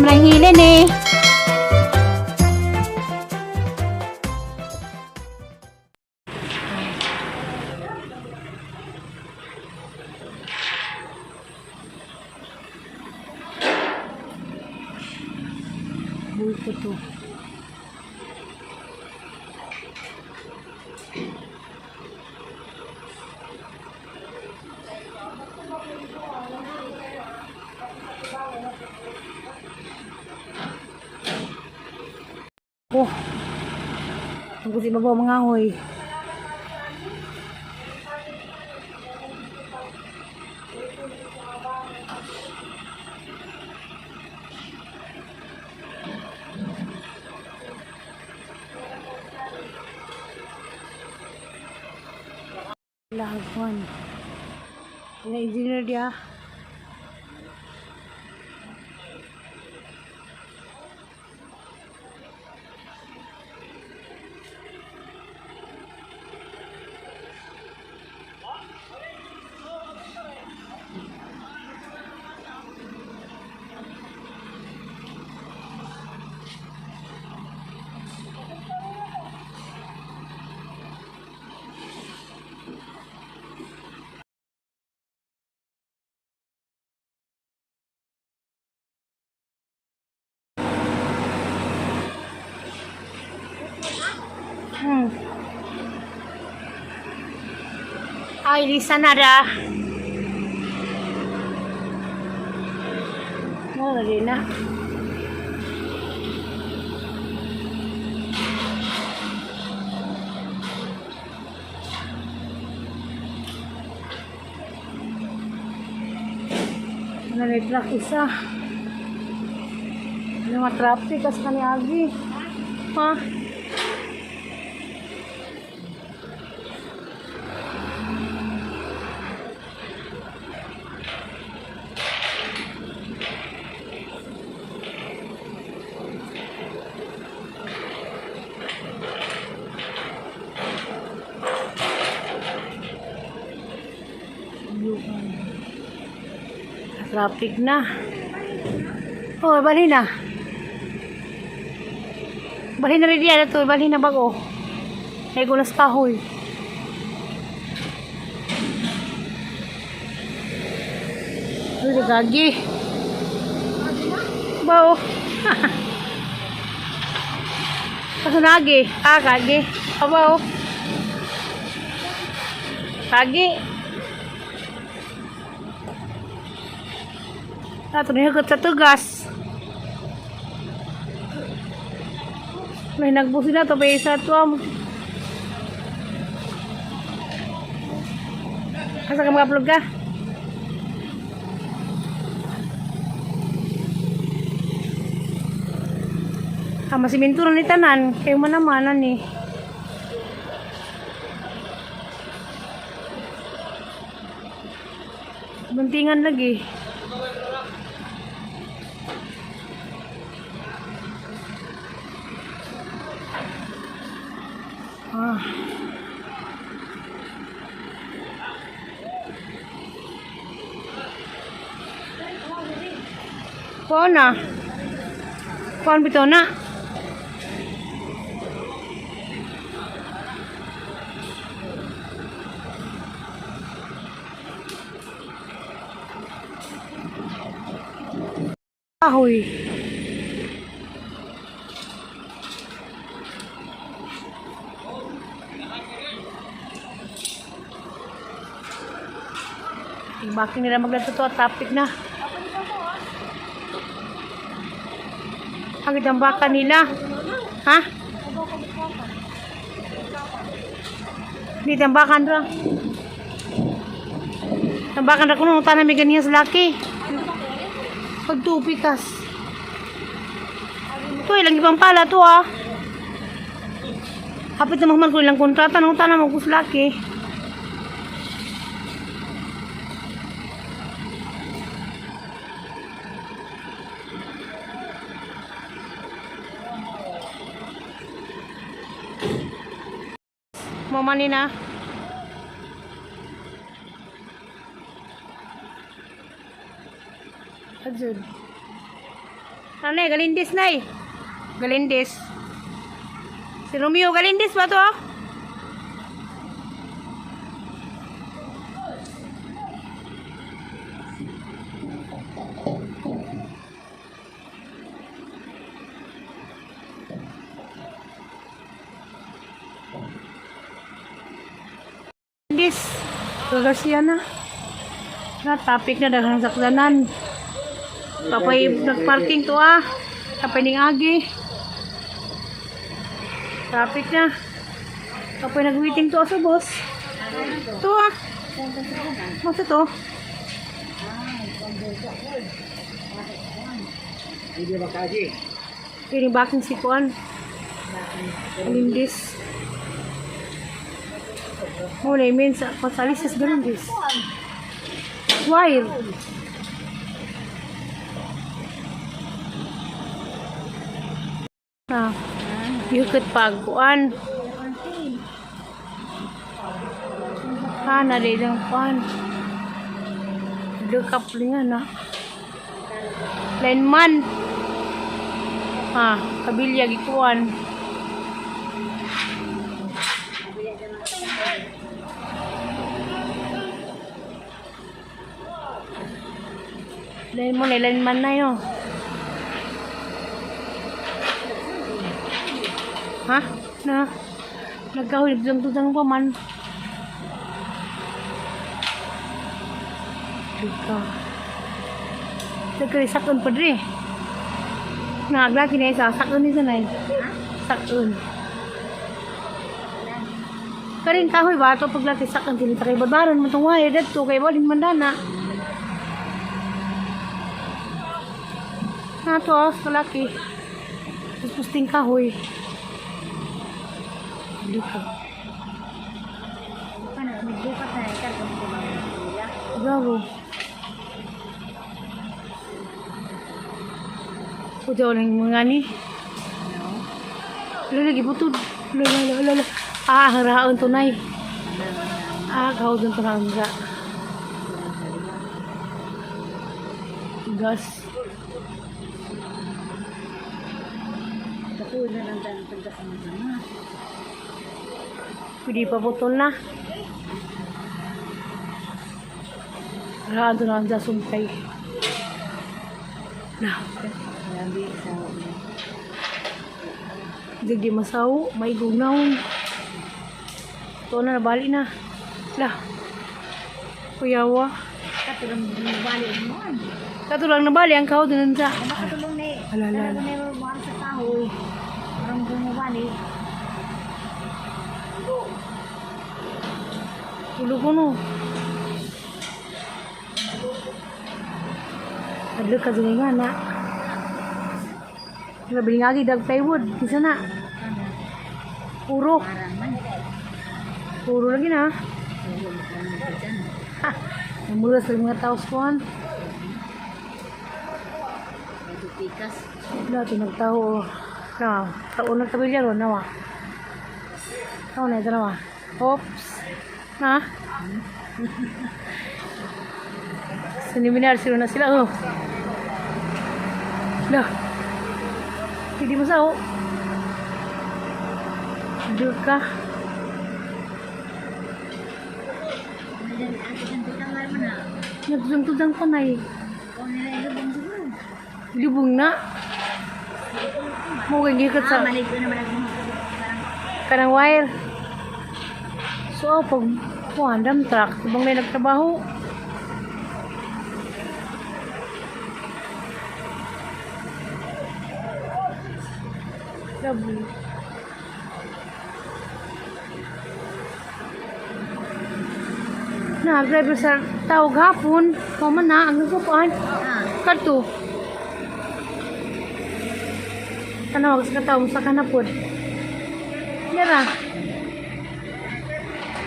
lang hilin eh. Bulto to. Oh, ang gusto ba mga hoy? Laguan. Ini engineer dia. Ay, di sana dah. Oh, di na. Nalitrak isa. Ano mga traffic kas kani agi. Ha? Traffic na. Oh, bali na. Bali na rin yan ito. Bali na bago. May gulas kahoy. Uy, gagi. Bao. Kaso nagi. Ah, kagi. Bao. Kagi. Ito na higit sa tugas. May nagbusi na ito. May isa ito. Asa ka mag-upload ka? Masiminto na ni tanan. Kayo manamanan eh. Buntingan lagi. Ah. Kuan na. Kuan bitaw na. Ahoy. Bakit nila maglanto at topic na? Ang dambakan nila. Ha? Di dambakan ra. Dambakan ra kuno tanah may ganyan sa laki. Pagtupikas. Ito ilang ibang pala to ah. Hapit na magman ko ilang kontrata ng tanah mo sa laki. Mamani na. Ajud. Ano eh, Galindis na eh. Galindis. Si Romeo Galindis ba to? Galindis. Garcia na. Topic na daghang saklanan. Kapay nagparking to ah. Kapay ning agi. Traffic na. Kapay nag-waiting to sa boss. To ah. Masa to? Ini baking si Kuan. Galindis. Oh, na means pasalis sa Galindis. Wire. Nah, yukit pagkuan. Na rin ang pan. Dekap lingan na. Lineman. Kabilya gikuan. Lineman na yun. Ha? Nagkahulip dang pa man. Dika. Nagkarisakon pa dre. Naglaki na isa. Sakon ni sanay. Sakon. Karin kahoy ba ito paglaki sakon tinita kay babaran mo itong wire. Dito kay balin mandana. Nato kalaki. Pusting kahoy. Dito. Bravo. Pujaw lang mga ni. Lagi butod. Lala. Haraon tunay. Kau dun tunang enggak. Gas. Ako na lang tayo pagkakama. Pwede pa putol na. Haraon tunang enggak sumpay. Nah. Sabi sa Jadi masaw, may gugnaw. Ito na, nabali na. Lah. Kuyawa. Katulang nabali ang kao dun sa. Makatulong na eh. Alala. Kaya na buwan sa kahoy. Parang bumabali. Tulog ko no. Adlo ka dun nga na. Nabili nga dag plywood. Kisa na. Puro. Parang man. Puro lagi na. Ha. Namulas sa mga taos ko. Medyo tikas. Dati nagtaho. Na, taon nagtabilya ron. Nawa. Taon na ito nawa. Oops. Ha? Seminar sila na sila. Oh. Lah. Hindi masaw. Duka. Nagtudang pa na eh. Lubong na. Mo kay gikat sa Malig ko naman ang kanang wire. So pag kuandam truck, ibang may nagtrabaho. Lovely. Na, driver sa tawag hapon. Mama na, ang nagpupuan. Kato. Ano, sa katawag sa kanapod. Nera.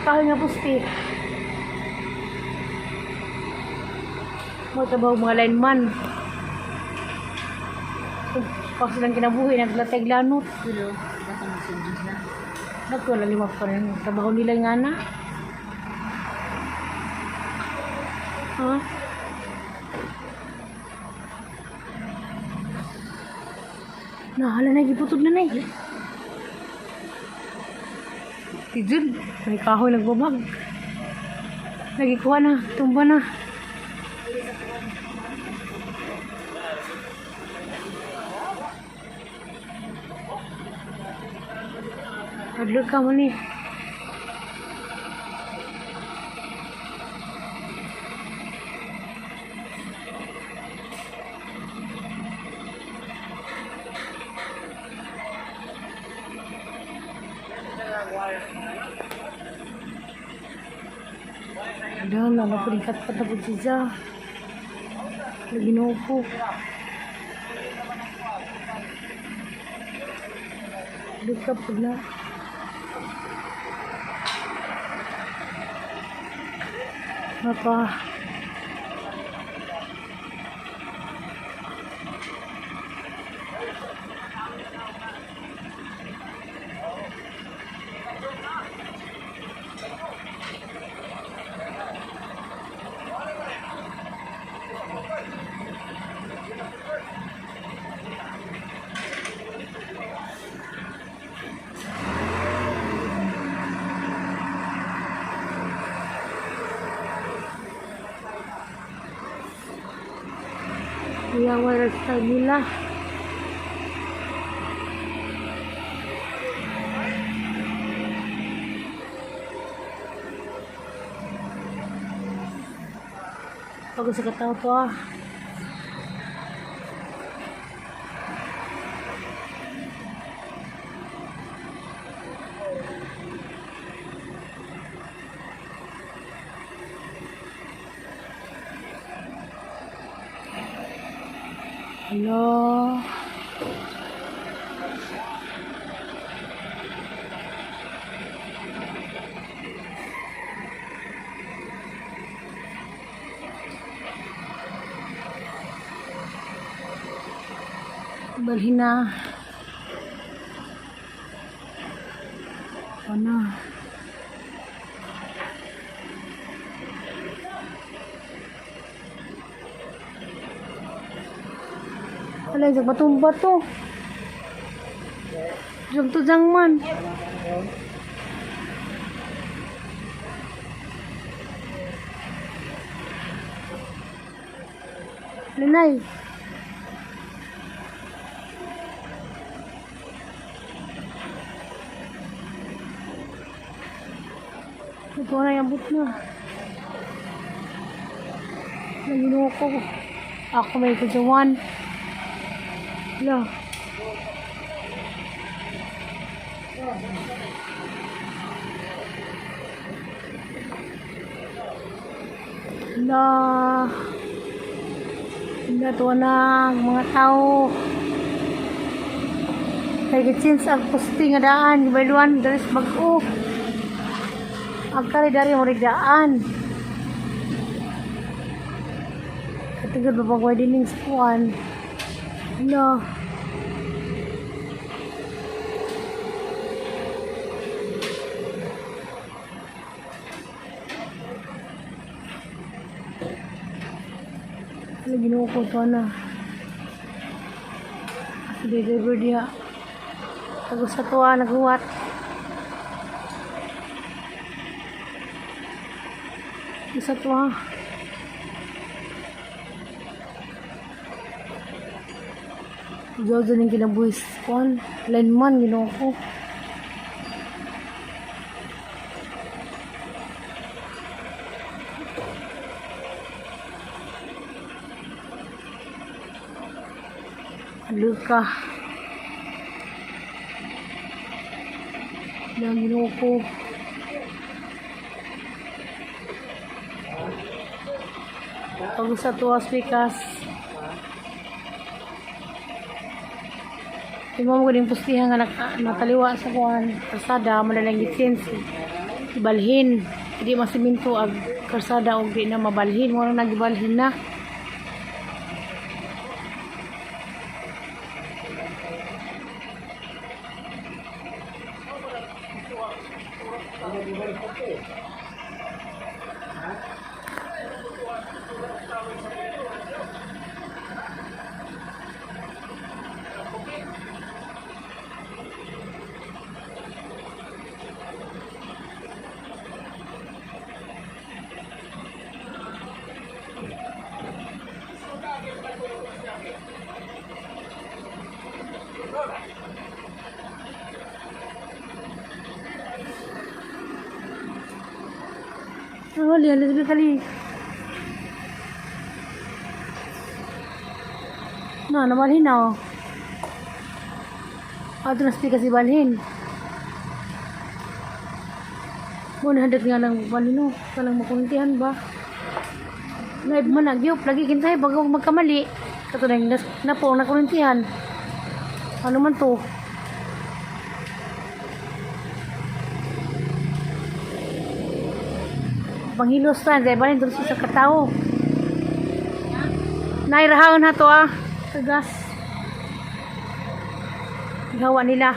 Kahoy nga pusti. Mo trabaho mga lineman. Kasi lang kinabuhi, naglatag lanot. kilo. Basta masindig na. Nagkula lima pa rin. Trabaho nila nga na. Ha? Nahala na, giputod na na eh. Tijun, may kahoy nagbabag. Nagikuha na, tumba na. Adlog ka mo ni. Ada na napurikat pa tapos siya. Lagi naupo. Dika po na. Apa? Yang warga nila. Bagus sa kataw to ah. Hello. Balhin na. Ano? Alay, sa bato-bato. Jom tu jang man. Lenay. Ito na yung but na. Nagino ko. Ako may kujawan. Lah. Lah. Hindi to na mga tao. Kaya gitsins ang posting nga daan. Ibayluan dari sa bag-o. Agkari dari mo daan. Katigad ba pag dining sa kuwan. No. Lagi nuko to na. Deliver dia. Tagus sa tuwa naghuwat. Isa tuwa. Jojo ning kinabuhis kon. Lineman ginoo ko. Luka. Yang ginoo ko. Pag sa tuwas pikas. Imo mo din pustihan nga nataliwa sa kuan karsada madalang gitsin ibalhin di masiminto ag karsada og di na mabalhin mo na nagibalhin na. Dali, dali, dali. Na, namalhin na oh. Ato na speak kasi balhin. Muna hadag nga ng balhin oh. Kalang makuntihan ba? Naib man nagyop. Lagi kintay bago magkamali. Kato na yung napo na kuntihan. Ano man to? Panghilos na. Dahil balhin doon sa katao. Nairahaon na to ah. Tagas. Gawa nila.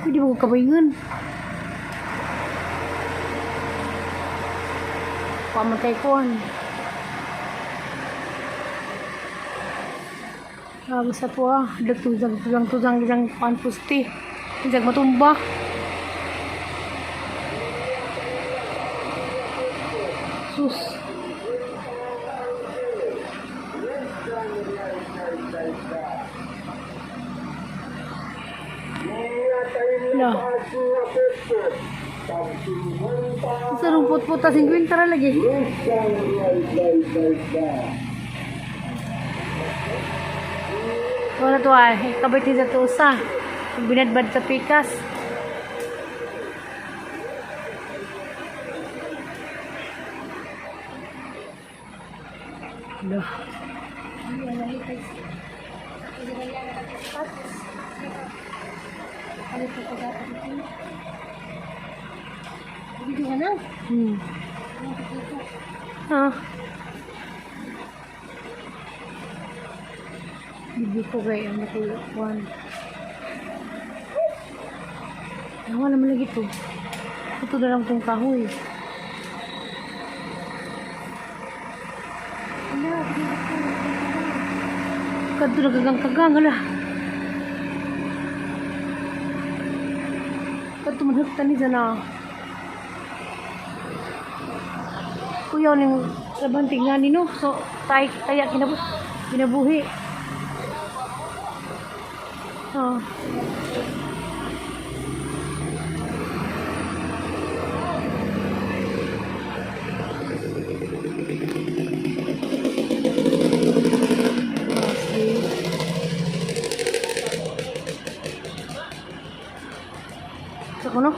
Hindi mo kabayngan. Pamatay ko. Grabe sa to ah. Dagtuzang panpusti. Hindi matumba. Sus. Nah. Sa rumput-put ta 50 ra lagi. Wala to ay, kabait ni sa tusa. Binadbad sa pikas. Dah. Ah. Bibi ko gaya ang natuluan. Wala naman lagi to. Ito na lang itong kahoy. Kadto nagagang-kagang ala. Kadto manhagtan ni sana. Kuya ning labanting nga ni no. So kaya kinabuhi. Oh. Sa kuno?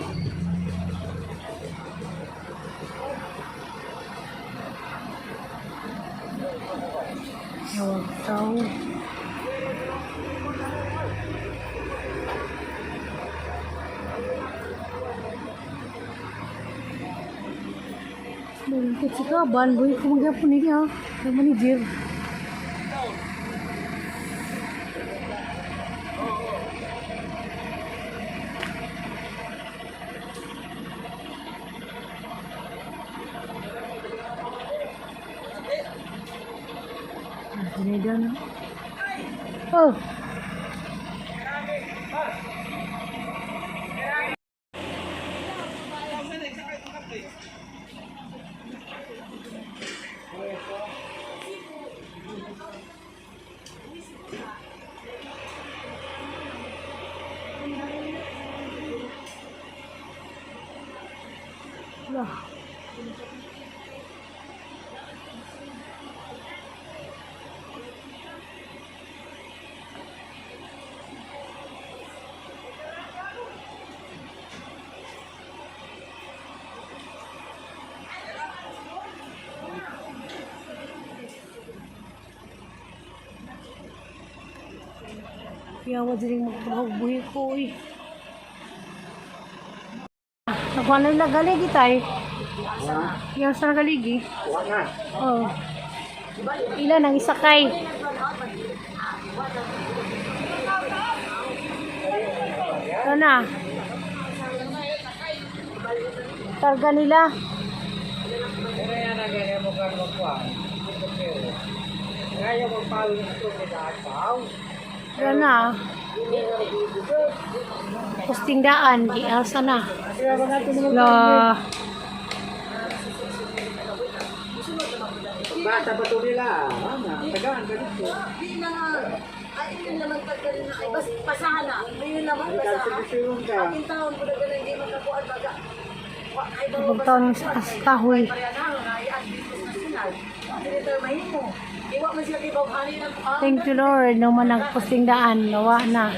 Huwag tao. Bangkit si Kaban, boy, kumagapon niya. Ang manager. Dinidan. Oh. Lah. Kaya wala din magtrabaho ko eh. Nagwan na galigi tayo. Yang sa galigi. Oh. Ilan ang isakay? Ano na? Targa nila. Ano na? Posting daan. Iasa na. Lah. Bata pa ito nila. Tagaan ka dito. Hindi naman. Ay, hindi naman pagkarin na. Bas pasahan na. Ngayon naman pasahan. Nagkasibisyon ka. Aking taon po na gano'n hindi makakuan baga. Pagtaon sa kahoy. Thank you Lord. No man nagposting daan. Nawa na.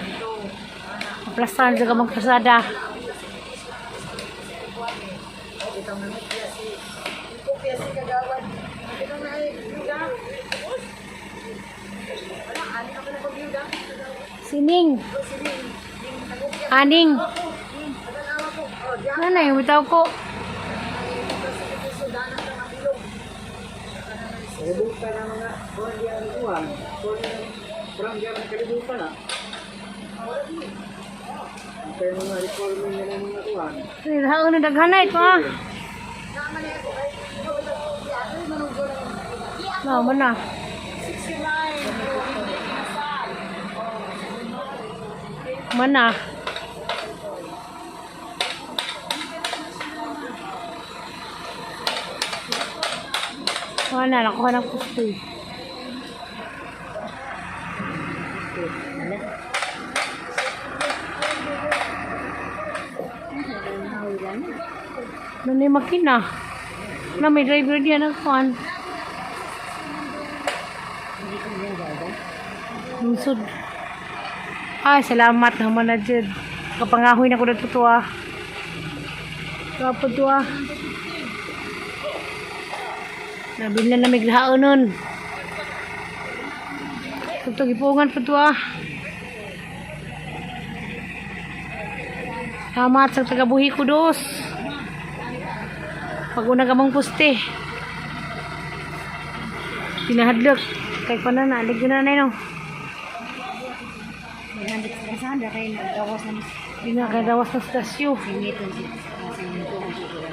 Plastaran sa kamang kasada. Sining. Aning. Nanay, bitaw ko. Kalibutan na mga buwan diyan ang kuhan. Kurang diyan ang kalibutan na. Kaya mga reforming na ng mga kuhan. Haon na daghanay ito ah. Naman na. Mana? Mana nakuha ng pusto eh. Nanay makina. Na may driver diyan ang kuhan. Lungsod. Ay, salamat naman na dyan. Kapangahoy na ko na ito ah. Kapag ito ah. Nabili na namiglaon nun. Ito gipungan pa ito ah. Salamat sa tagabuhi ko dos. Pag unang kamang puste. Pinahadlok. Kaya pa na naalig yun na no. Naghandik sa kasada kay naggawas ng Hindi na kaya dawas ng stasyo. siniton si siniton ang siguro.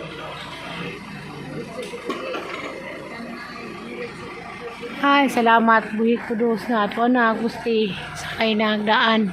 Ay, salamat. Buhi ko dos na. Ito na, gusti. Sakay na hagdaan.